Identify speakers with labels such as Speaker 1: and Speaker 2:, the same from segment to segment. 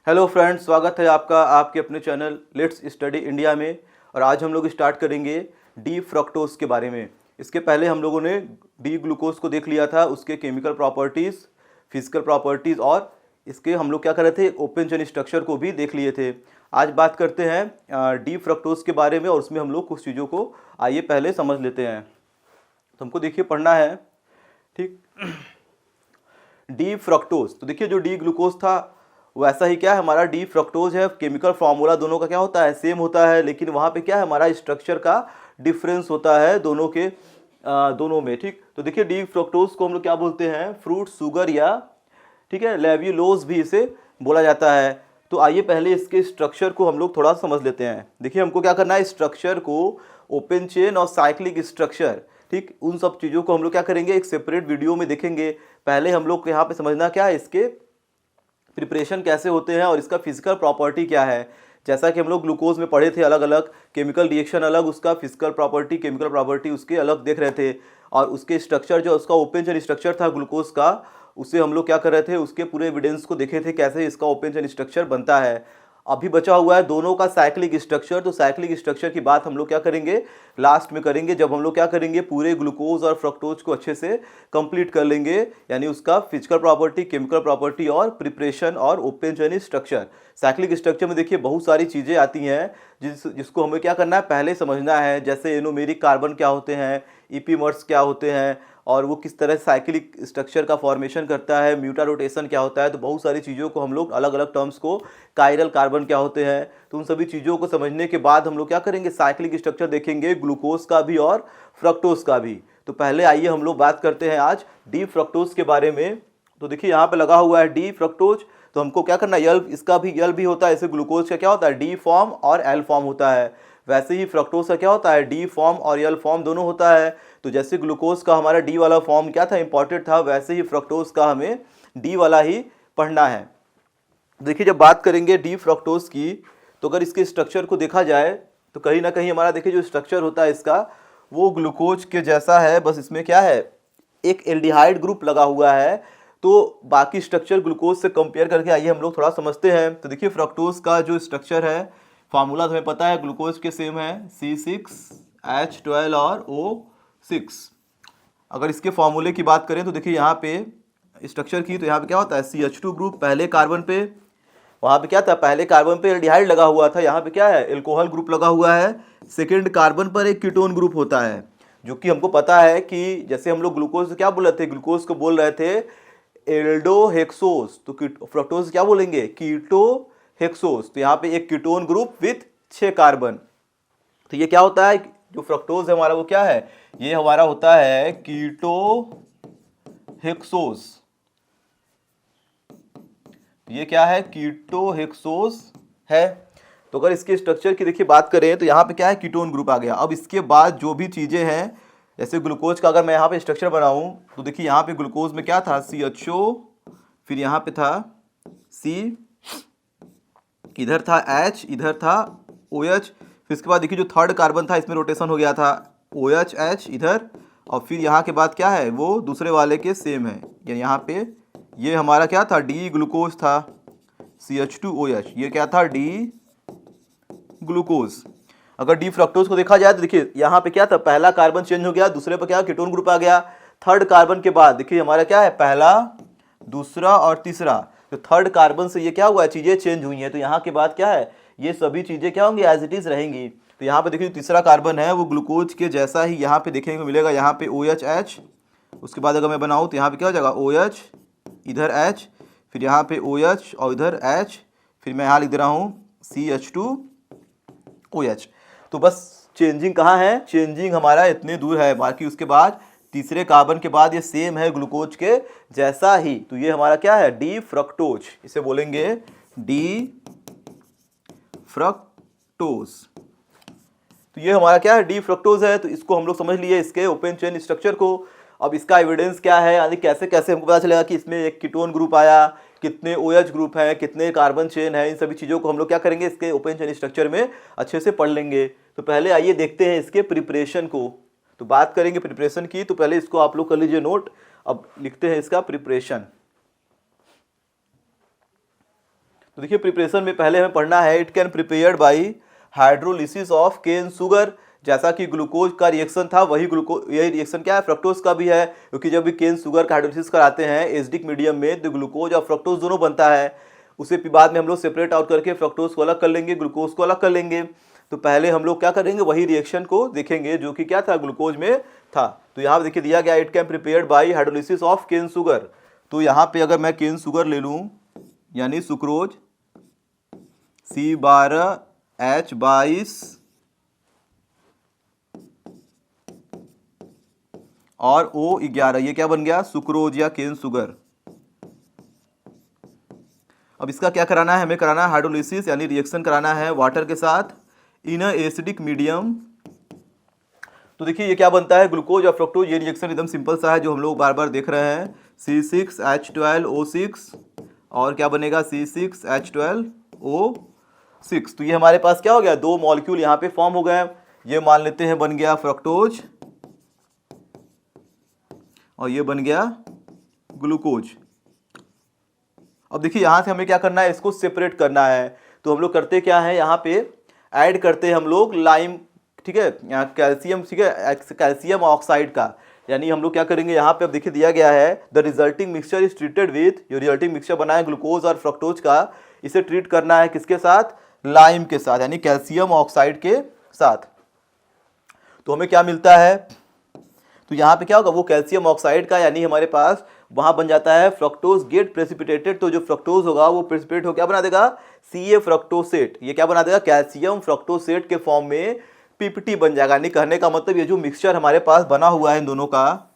Speaker 1: Hello friends, स्वागत है आपका आपके अपने चैनल लेट्स स्टडी इंडिया में। और आज हम लोग स्टार्ट करेंगे डी फ्रक्टोज के बारे में। इसके पहले हम लोगों ने डी ग्लूकोज को देख लिया था, उसके केमिकल प्रॉपर्टीज़, फिजिकल प्रॉपर्टीज़, और इसके हम लोग क्या कर रहे थे, ओपन चेन स्ट्रक्चर को भी देख लिए थे। आज बात करते हैं डी फ्रक्टोज के बारे में और उसमें हम लोग कुछ चीज़ों को आइए पहले समझ लेते हैं। तो हमको देखिए पढ़ना है, ठीक। डी फ्रक्टोज, तो देखिए जो डी ग्लूकोज था वैसा ही क्या है हमारा डी फ्रक्टोज है। केमिकल फार्मूला दोनों का क्या होता है, सेम होता है, लेकिन वहाँ पे क्या है हमारा स्ट्रक्चर का डिफरेंस होता है दोनों के दोनों में, ठीक। तो देखिए डी फ्रक्टोज को हम लोग क्या बोलते हैं, फ्रूट शुगर या ठीक है लेव्युलोज भी इसे बोला जाता है। तो आइए पहले इसके स्ट्रक्चर को हम लोग थोड़ा समझ लेते हैं। देखिए हमको क्या करना है, स्ट्रक्चर को ओपन चेन और साइक्लिक स्ट्रक्चर, ठीक, उन सब चीज़ों को हम लोग क्या करेंगे एक सेपरेट वीडियो में देखेंगे। पहले हम लोग को यहाँ पे समझना क्या है, इसके प्रिपरेशन कैसे होते हैं और इसका फिजिकल प्रॉपर्टी क्या है। जैसा कि हम लोग ग्लूकोज में पढ़े थे, अलग अलग केमिकल रिएक्शन अलग, उसका फिजिकल प्रॉपर्टी केमिकल प्रॉपर्टी उसके अलग देख रहे थे। और उसके स्ट्रक्चर जो उसका ओपन चेन स्ट्रक्चर था ग्लूकोज का, उसे हम लोग क्या कर रहे थे, उसके पूरे एविडेंस को देखे थे कैसे इसका ओपन चेन स्ट्रक्चर बनता है। अभी बचा हुआ है दोनों का साइक्लिक स्ट्रक्चर। तो साइक्लिक स्ट्रक्चर की बात हम लोग क्या करेंगे, लास्ट में करेंगे, जब हम लोग क्या करेंगे पूरे ग्लूकोज और फ्रक्टोज को अच्छे से कंप्लीट कर लेंगे, यानी उसका फिजिकल प्रॉपर्टी, केमिकल प्रॉपर्टी और प्रिपरेशन और open chain structure. Cyclic structure में देखिए बहुत सारी चीज़ें आती हैं जिसको हमें क्या करना है पहले समझना है। जैसे एनोमेरिक कार्बन क्या होते हैं, ईपीमर्स क्या होते हैं, और वो किस तरह साइक्लिक स्ट्रक्चर का फॉर्मेशन करता है, म्यूटा रोटेशन क्या होता है। तो बहुत सारी चीज़ों को हम लोग अलग अलग टर्म्स को, कायरल कार्बन क्या होते हैं, तो उन सभी चीज़ों को समझने के बाद हम लोग क्या करेंगे साइक्लिक स्ट्रक्चर देखेंगे ग्लूकोज का भी और फ्रक्टोज का भी। तो पहले आइए हम लोग बात करते हैं आज डी फ्रक्टोज के बारे में। तो देखिए यहाँ पे लगा हुआ है डी फ्रक्टोज, तो हमको क्या करना है, यल, इसका भी यल भी होता है। ऐसे ग्लूकोज का क्या होता है, डी फॉर्म और एल फॉर्म होता है। वैसे ही फ्रक्टोज का क्या होता है, डी फॉर्म और यल फॉर्म दोनों होता है। तो जैसे ग्लूकोज का हमारा डी वाला फॉर्म क्या था, इंपॉर्टेंट था, वैसे ही फ्रक्टोज का हमें डी वाला ही पढ़ना है। देखिए जब बात करेंगे डी फ्रक्टोज की, तो अगर इसके स्ट्रक्चर को देखा जाए तो कहीं ना कहीं हमारा देखिए जो स्ट्रक्चर होता है इसका वो ग्लूकोज के जैसा है, बस इसमें क्या है एक एल्डिहाइड ग्रुप लगा हुआ है। तो बाकी स्ट्रक्चर ग्लूकोज से कंपेयर करके आइए हम लोग थोड़ा समझते हैं। तो देखिए फ्रक्टोज का जो स्ट्रक्चर है, फार्मूला तो हमें पता है, ग्लूकोज के सेम है C6H12 और O6। अगर इसके फॉर्मूले की बात करें तो देखिए यहाँ पे स्ट्रक्चर की, तो यहाँ पे क्या होता है CH2 ग्रुप पहले कार्बन पे, वहाँ पे क्या था पहले कार्बन पे एल्डिहाइड लगा हुआ था, यहाँ पे क्या है एल्कोहल ग्रुप लगा हुआ है। सेकेंड कार्बन पर एक कीटोन ग्रुप होता है, जो कि हमको पता है कि जैसे हम लोग ग्लूकोज से क्या बोल रहे थे, ग्लूकोज को बोल रहे थे एल्डोहेक्सोस, तो फ्रक्टोज क्या बोलेंगे कीटोहेक्सोस। तो यहाँ पे एक कीटोन ग्रुप विथ 6 कार्बन। तो ये क्या होता है, जो फ्रक्टोज है हमारा वो क्या है, ये हमारा होता है कीटोहेक्सोस। ये क्या है, कीटोहेक्सोस है। तो अगर इसके स्ट्रक्चर की देखिए बात करें तो यहाँ पे क्या है कीटोन ग्रुप आ गया। अब इसके बाद जो भी चीजें हैं, जैसे ग्लूकोज का अगर मैं यहाँ पे स्ट्रक्चर बनाऊं तो देखिए यहाँ पे ग्लूकोज में क्या था CHO, फिर यहाँ पे था C, इधर था H, इधर था OH, फिर इसके बाद देखिए जो थर्ड कार्बन था इसमें रोटेशन हो गया था OH H इधर, और फिर यहाँ के बाद क्या है वो दूसरे वाले के सेम है, यानी यहाँ पे ये हमारा क्या था डी ग्लूकोज था CH2OH, ये क्या था डी ग्लूकोज। अगर डी फ्रक्टोज को देखा जाए तो देखिए यहाँ पे क्या था, पहला कार्बन चेंज हो गया, दूसरे पर क्या कीटोन ग्रुप आ गया। थर्ड कार्बन के बाद देखिए हमारा क्या है पहला, दूसरा और तीसरा, तो थर्ड कार्बन से ये क्या हुआ है चीजें चेंज हुई हैं। तो यहाँ के बाद क्या है ये सभी चीजें क्या होंगी, एज इट इज रहेंगी। तो यहाँ पे देखिए तीसरा कार्बन है वो ग्लूकोज के जैसा ही यहाँ पे देखने को मिलेगा, यहाँ पे OH, उसके बाद अगर मैं बनाऊँ तो यहाँ पे क्या हो जाएगा OH, इधर H, फिर यहाँ पे OH और इधर H, फिर मैं यहाँ लिख दे रहा हूँ CH2OH। तो बस चेंजिंग कहाँ है, चेंजिंग हमारा इतने दूर है, बाकी उसके बाद तीसरे कार्बन के बाद ये सेम है ग्लूकोज के जैसा ही। तो ये हमारा क्या है डी फ्रक्टोज, इसे बोलेंगे डी फ्रक्टोज। तो ये हमारा क्या है डी फ्रक्टोज है। तो इसको हम लोग समझ लिए, इसके ओपन चेन स्ट्रक्चर को। अब इसका एविडेंस क्या है, यानी कैसे कैसे हमको पता चलेगा कि इसमें एक कीटोन ग्रुप आया, कितने OH ग्रुप हैं, कितने कार्बन चेन है, इन सभी चीज़ों को हम लोग क्या करेंगे इसके ओपन चेन स्ट्रक्चर में अच्छे से पढ़ लेंगे। तो पहले आइए देखते हैं इसके प्रिपरेशन को। तो बात करेंगे प्रिपरेशन की, तो पहले इसको आप लोग कर लीजिए नोट। अब लिखते हैं इसका प्रिपरेशन। तो देखिए प्रिपरेशन में पहले हमें पढ़ना है it can prepared by hydrolysis of cane sugar. जैसा कि ग्लूकोज का रिएक्शन था वही यही रिएक्शन क्या है, फ्रक्टोज का भी है, क्योंकि जब भी केन शुगर का हाइड्रोलिसिस कराते हैं एसिडिक मीडियम में तो ग्लूकोज और फ्रक्टोज दोनों बनता है। उसे बाद में हम लोग सेपरेट आउट करके फ्रक्टोज को अलग कर लेंगे, ग्लूकोज को अलग कर लेंगे। तो पहले हम लोग क्या करेंगे, वही रिएक्शन को देखेंगे जो कि क्या था, ग्लूकोज में था। तो यहाँ देखिए दिया गया it can prepared by hydrolysis of cane sugar. तो यहाँ पे अगर मैं केन शुगर ले लूँ यानी सुक्रोज C12H22 और O11, ये क्या बन गया, सुक्रोज या केन शुगर। अब इसका क्या कराना है, हमें कराना है हाइड्रोलिसिस यानी रिएक्शन कराना है वाटर के साथ इन एसिडिक मीडियम। तो देखिए ये क्या बनता है, ग्लूकोज और फ्रक्टोज। ये रिएक्शन एकदम सिंपल सा है जो हम लोग बार बार देख रहे हैं, C6H12O6 और क्या बनेगा C6H12O6। तो ये हमारे पास क्या हो गया, दो मॉलिक्यूल यहाँ पे फॉर्म हो गए। ये मान लेते हैं बन गया फ्रक्टोज और ये बन गया ग्लूकोज। अब देखिए यहाँ से हमें क्या करना है, इसको सेपरेट करना है। तो हम लोग करते क्या है, यहाँ पे ऐड करते हैं हम लोग लाइम, ठीक है, यहाँ कैल्शियम, ठीक है, कैल्शियम ऑक्साइड का। यानी हम लोग क्या करेंगे, यहाँ पे अब देखिए दिया गया है the resulting mixture is treated with, जो रिजल्टिंग मिक्सचर बना है ग्लूकोज और फ्रक्टोज का, इसे ट्रीट करना है किसके साथ, लाइम के साथ, यानी कैल्शियम ऑक्साइड के साथ। तो हमें क्या मिलता है, तो यहाँ पे क्या होगा, वो कैल्शियम ऑक्साइड का, यानी हमारे पास वहां बन जाता है फ्रक्टोज गेट प्रेसिपिटेटेड। तो जो फ्रक्टोज होगा वो प्रेसिपिटेट हो क्या बना देगा, Ca फ्रक्टोसेट। ये क्या बना देगा, कैल्शियम फ्रक्टोसेट के फॉर्म में पीपीटी बन जाएगा। यानी कहने का मतलब ये जो मिक्सचर हमारे पास बना हुआ है इन दोनों का,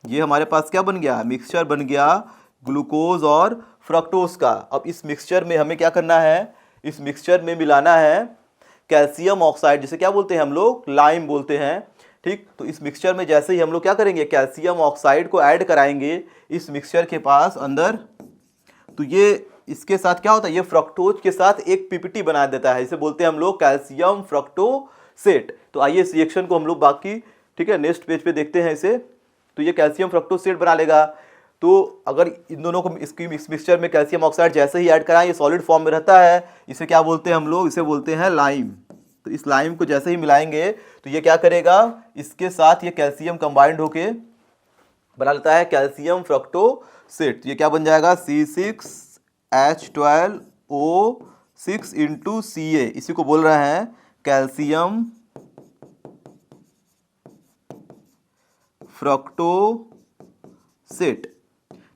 Speaker 1: ये हमारे पास क्या बन गया, मिक्सचर बन गया ग्लूकोज और फ्रक्टोज का। अब इस मिक्सचर में हमें क्या करना है, इस मिक्सचर में मिलाना है कैल्शियम ऑक्साइड, जिसे क्या बोलते हैं हम लोग, लाइम बोलते हैं, ठीक। तो इस मिक्सचर में जैसे ही हम लोग क्या करेंगे, कैल्शियम ऑक्साइड को ऐड कराएंगे इस मिक्सचर के पास अंदर, तो ये इसके साथ क्या होता है, ये फ्रक्टोज के साथ एक पीपीटी बना देता है। इसे बोलते हैं हम लोग कैल्शियम फ्रक्टोसेट। तो आइए इस रिएक्शन को हम लोग बाकी, ठीक है, नेक्स्ट पेज पे देखते हैं इसे। तो ये कैल्शियम फ्रक्टोसेट बना लेगा। तो अगर इन दोनों को इस मिक्सचर में कैल्शियम ऑक्साइड जैसे ही ऐड कराएं, ये सॉलिड फॉर्म में रहता है, इसे क्या बोलते हैं हम लोग, इसे बोलते हैं लाइम। तो इस लाइम को जैसे ही मिलाएंगे तो ये क्या करेगा, इसके साथ ये कैल्शियम कंबाइंड होके बना लेता है कैल्शियम फ्रक्टोसेट। ये क्या बन जाएगा, C6H12O6 इंटू Ca, इसी को बोल रहे हैं कैल्शियम फ्रक्टोसेट,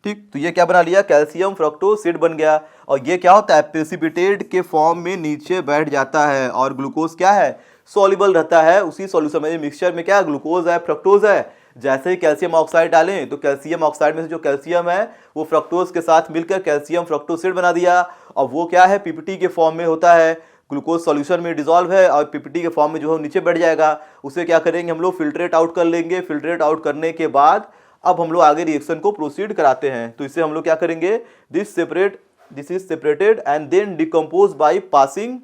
Speaker 1: ठीक। तो ये क्या बना लिया, कैल्शियम फ्रक्टोसेट बन गया। और ये क्या होता है, प्रेसिपिटेट के फॉर्म में नीचे बैठ जाता है और ग्लूकोज क्या है, सॉल्युबल रहता है उसी सॉल्यूशन में। मिक्सचर में क्या ग्लूकोज है, फ्रक्टोज है। जैसे ही कैल्शियम ऑक्साइड डालें तो कैल्शियम ऑक्साइड में से जो कैल्शियम है वो फ्रक्टोज के साथ मिलकर कैल्शियम फ्रक्टोसेट बना दिया। और वो क्या है, पीपीटी के फॉर्म में होता है, ग्लूकोज सॉल्यूशन में डिसॉल्व है और पीपीटी के फॉर्म में जो है नीचे बैठ जाएगा। उसे क्या करेंगे हम लोग, फिल्ट्रेट आउट कर लेंगे। फिल्ट्रेट आउट करने के बाद अब हम लोग आगे रिएक्शन को प्रोसीड कराते हैं। तो इसे हम लोग क्या करेंगे, this is separated and then decompose by passing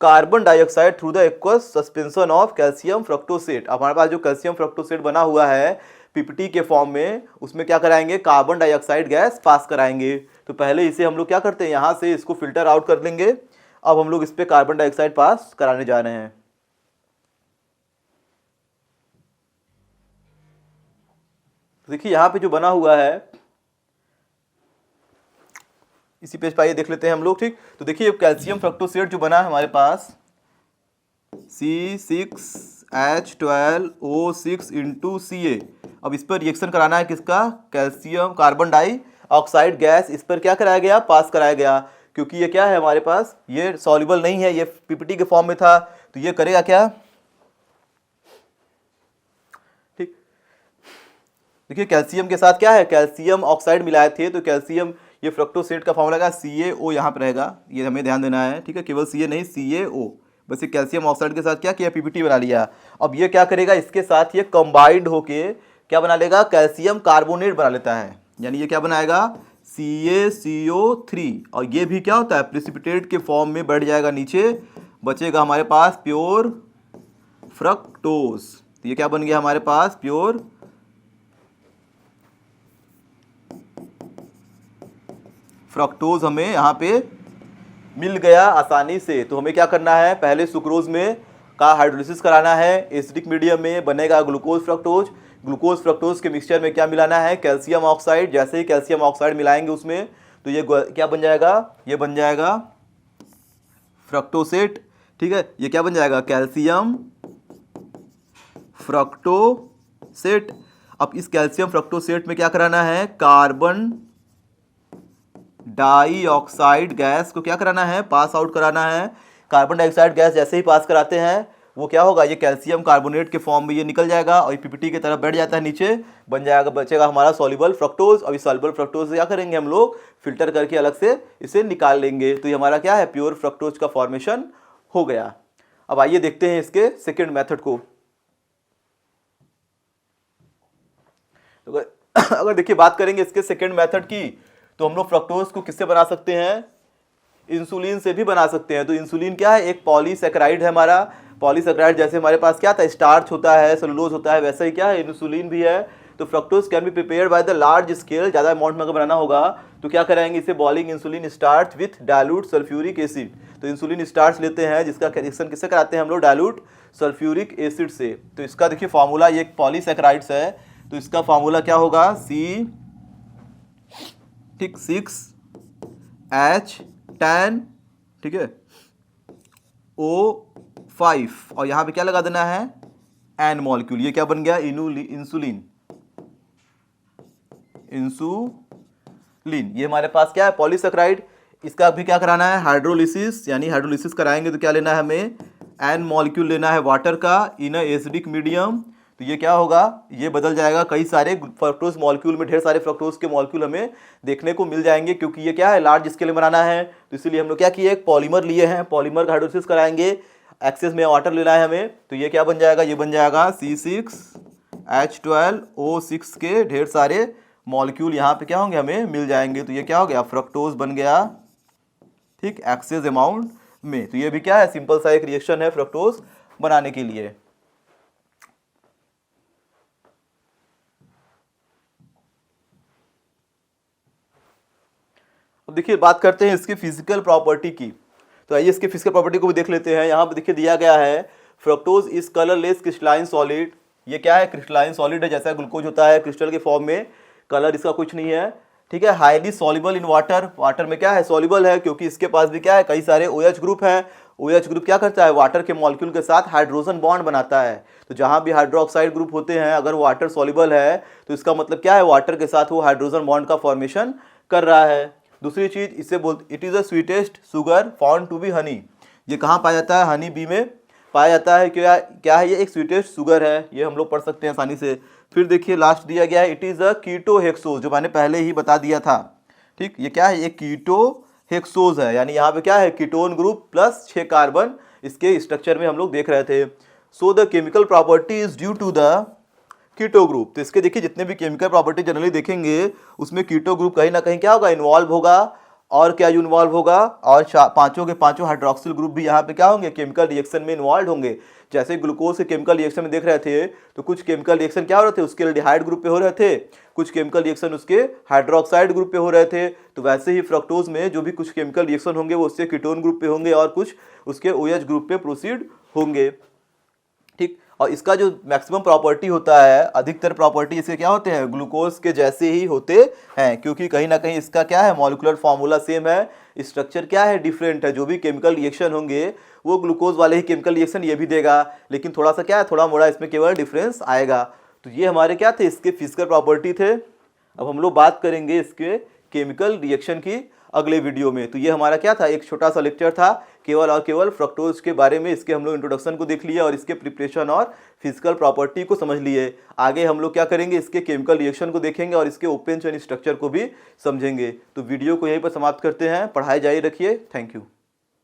Speaker 1: carbon dioxide through the aqueous suspension of calcium fructosate. हमारे पास जो कैल्शियम फ्रक्टोसेट बना हुआ है पीपीटी के फॉर्म में, उसमें क्या कराएंगे, कार्बन डाइऑक्साइड गैस पास कराएंगे। तो पहले इसे हम लोग क्या करते हैं, यहाँ से इसको फिल्टर आउट कर लेंगे। अब हम लोग इस पे कार्बन डाइऑक्साइड पास कराने जा रहे हैं। देखिए यहाँ पे जो बना हुआ है, इसी पेज पर आइए देख लेते हैं हम लोग, ठीक। तो देखिए कैल्शियम फ्रक्टोसेट जो बना है हमारे पास C6H12O6 इंटू Ca। अब इस पर रिएक्शन कराना है किसका, कैल्शियम कार्बन डाइऑक्साइड गैस, इस पर क्या कराया गया, पास कराया गया। क्योंकि ये क्या है हमारे पास, ये सॉल्युबल नहीं है, ये पीपीटी के फॉर्म में था, तो ये करेगा क्या, ठीक। देखिए कैल्शियम के साथ क्या है, कैल्शियम ऑक्साइड मिलाए थे, तो कैल्शियम, ये फ्रक्टोसेट का फॉर्मूला का CaO यहाँ पर रहेगा, ये हमें ध्यान देना है, ठीक है। केवल Ca नहीं, CaO, बस ये कैल्शियम ऑक्साइड के साथ क्या किया, पीपीटी बना लिया। अब ये क्या करेगा, इसके साथ ये कंबाइंड होके क्या बना लेगा, कैल्शियम कार्बोनेट बना लेता है। यानी ये क्या बनाएगा, CaCO3। और ये भी क्या होता है, प्रेसिपिटेट के फॉर्म में बैठ जाएगा नीचे, बचेगा हमारे पास प्योर फ्रक्टोज। तो ये क्या बन गया हमारे पास, प्योर फ्रक्टोज हमें यहाँ पे मिल गया आसानी से। तो हमें क्या करना है, पहले सुक्रोज में का हाइड्रोलिसिस कराना है, एसिडिक मीडियम में बनेगा ग्लूकोज फ्रक्टोज। ग्लूकोज फ्रक्टोज के मिक्सचर में क्या मिलाना है, कैल्शियम ऑक्साइड। जैसे ही कैल्शियम ऑक्साइड मिलाएंगे उसमें तो ये क्या बन जाएगा, ये बन जाएगा फ्रक्टोसेट। ठीक है, ये क्या बन जाएगा, कैल्शियम फ्रक्टोसेट। अब इस कैल्शियम फ्रक्टोसेट में क्या कराना है, कार्बन डाइऑक्साइड गैस को क्या कराना है, पास आउट कराना है। कार्बन डाइऑक्साइड गैस जैसे ही पास कराते हैं वो क्या होगा, ये कैल्शियम कार्बोनेट के फॉर्म में ये निकल जाएगा और पीपीटी की तरफ बैठ जाता है, नीचे बन जाएगा, बचेगा हमारा सॉल्युबल फ्रक्टोज। और इस सॉल्युबल फ्रक्टोज से क्या करेंगे हम लोग, फिल्टर करके अलग से इसे निकाल लेंगे। तो ये हमारा क्या है, प्योर फ्रक्टोज का फॉर्मेशन हो गया। अब आइए देखते हैं इसके सेकेंड मेथड को। तो अगर देखिए बात करेंगे इसके सेकेंड मेथड की, तो हम लोग फ्रक्टोज को किससे बना सकते हैं, इंसुलिन से भी बना सकते हैं। तो इंसुलिन क्या है, एक पॉलीसेकेराइड है हमारा। पॉलीसेकेराइड जैसे हमारे पास क्या था, स्टार्च होता है, सेलुलोज होता है, वैसे ही क्या है, इंसुलिन भी है। तो fructose can be prepared by the large scale. ज़्यादा अमाउंट में अगर बनाना होगा तो क्या कराएंगे, इसे boiling insulin starch with dilute sulphuric acid. तो इंसुलिन स्टार्च लेते हैं जिसका रिएक्शन किससे कराते हैं हम लोग, डाइल्यूट सल्फ्यूरिक एसिड से। तो इसका देखिए फार्मूला, ये एक पॉलीसेकेराइड्स है तो इसका फार्मूला क्या होगा, C6H10, ठीक है, O5 और यहाँ पे क्या लगा देना है, N मॉलिक्यूल। ये क्या बन गया, इंसुलिन। ये हमारे पास क्या है, पॉलीसेकेराइड। इसका भी क्या कराना है, हाइड्रोलिसिस, यानी हाइड्रोलिसिस कराएंगे तो क्या लेना है हमें, N मॉलिक्यूल लेना है वाटर का इन एसिडिक मीडियम। तो ये क्या होगा, ये बदल जाएगा, कई सारे फ्रक्टोज मॉलिक्यूल में ढेर सारे फ्रक्टोज के मॉलिक्यूल हमें देखने को मिल जाएंगे, क्योंकि ये क्या है, लार्ज स्केल में बनाना है। तो इसीलिए हम लोग क्या किए, एक पॉलीमर लिए हैं, पॉलीमर का हाइड्रोलिसिस कराएंगे, एक्सेस में वाटर लेना है हमें। तो ये क्या बन जाएगा, ये बन जाएगा C6H12O6 के ढेर सारे मॉलिक्यूल यहाँ पे क्या होंगे, हमें मिल जाएंगे। तो ये क्या हो गया, फ्रक्टोज बन गया, ठीक, एक्सेस अमाउंट में। तो ये भी क्या है, सिंपल सा एक रिएक्शन है फ्रक्टोज बनाने के लिए। अब देखिए बात करते हैं इसकी फिजिकल प्रॉपर्टी की। तो आइए इसके फिजिकल प्रॉपर्टी को भी देख लेते हैं। यहाँ पर देखिए दिया गया है, fructose is colourless crystalline solid. ये क्या है, क्रिस्टलाइन सॉलिड है, जैसा ग्लूकोज होता है क्रिस्टल के फॉर्म में, कलर इसका कुछ नहीं है, ठीक है। Highly soluble in water, water में क्या है, सॉल्युबल है, क्योंकि इसके पास भी क्या है, कई सारे OH ग्रुप हैं। OH ग्रुप क्या करता है, वाटर के मॉलिक्यूल के साथ हाइड्रोजन बॉन्ड बनाता है। तो जहाँ भी हाइड्रोक्साइड ग्रुप होते हैं, अगर वाटर सॉल्युबल है तो इसका मतलब क्या है, वाटर के साथ वो हाइड्रोजन बॉन्ड का फॉर्मेशन कर रहा है। दूसरी चीज़ इसे बोलते, it is the sweetest sugar found to be honey. ये कहाँ पाया जाता है, हनी बी में पाया जाता है। क्या है, ये एक स्वीटेस्ट शुगर है, ये हम लोग पढ़ सकते हैं आसानी से। फिर देखिए लास्ट दिया गया है, इट इज़ अ कीटोहेक्सोज, जो मैंने पहले ही बता दिया था, ठीक। ये क्या है, ये कीटोहेक्सोज है, यानी यहाँ पे क्या है, कीटोन ग्रुप प्लस 6 कार्बन इसके स्ट्रक्चर में हम लोग देख रहे थे। So the chemical property is due to the keto group. तो इसके देखिए जितने भी केमिकल प्रॉपर्टी जनरली देखेंगे उसमें कीटो ग्रुप कहीं ना कहीं क्या होगा, इन्वॉल्व होगा। और क्या इन्वॉल्व होगा, और पांचों के पांचों हाइड्रोक्सिल ग्रुप भी यहाँ पे क्या होंगे, केमिकल रिएक्शन में इन्वॉल्व होंगे। जैसे ग्लूकोज के केमिकल रिएक्शन में देख रहे थे तो कुछ केमिकल रिएक्शन क्या हो रहे थे, उसके एल्डिहाइड ग्रुप पे हो रहे थे, कुछ केमिकल रिएक्शन उसके हाइड्रोक्साइड ग्रुप पे हो रहे थे। तो वैसे ही फ्रक्टोज में जो भी कुछ केमिकल रिएक्शन होंगे वो उससे कीटोन ग्रुप पे होंगे और कुछ उसके OH ग्रुप पे प्रोसीड होंगे, ठीक। और इसका जो मैक्सिमम प्रॉपर्टी होता है, अधिकतर प्रॉपर्टी इसके क्या होते हैं, ग्लूकोज के जैसे ही होते हैं, क्योंकि कहीं ना कहीं इसका क्या है, मॉलिक्यूलर फार्मूला सेम है, स्ट्रक्चर क्या है, डिफरेंट है। जो भी केमिकल रिएक्शन होंगे वो ग्लूकोज वाले ही केमिकल रिएक्शन ये भी देगा, लेकिन थोड़ा सा क्या है, थोड़ा मोड़ा इसमें केवल डिफरेंस आएगा। तो ये हमारे क्या थे, इसके फिजिकल प्रॉपर्टी थे। अब हम लोग बात करेंगे इसके केमिकल रिएक्शन की अगले वीडियो में। तो ये हमारा क्या था, एक छोटा सा लेक्चर था केवल और केवल फ्रक्टोज के बारे में। इसके हम लोग इंट्रोडक्शन को देख लिए और इसके प्रिपरेशन और फिजिकल प्रॉपर्टी को समझ लिए। आगे हम लोग क्या करेंगे, इसके केमिकल रिएक्शन को देखेंगे और इसके ओपन चेन स्ट्रक्चर को भी समझेंगे। तो वीडियो को यहीं पर समाप्त करते हैं, पढ़ाई जारी रखिए, थैंक यू।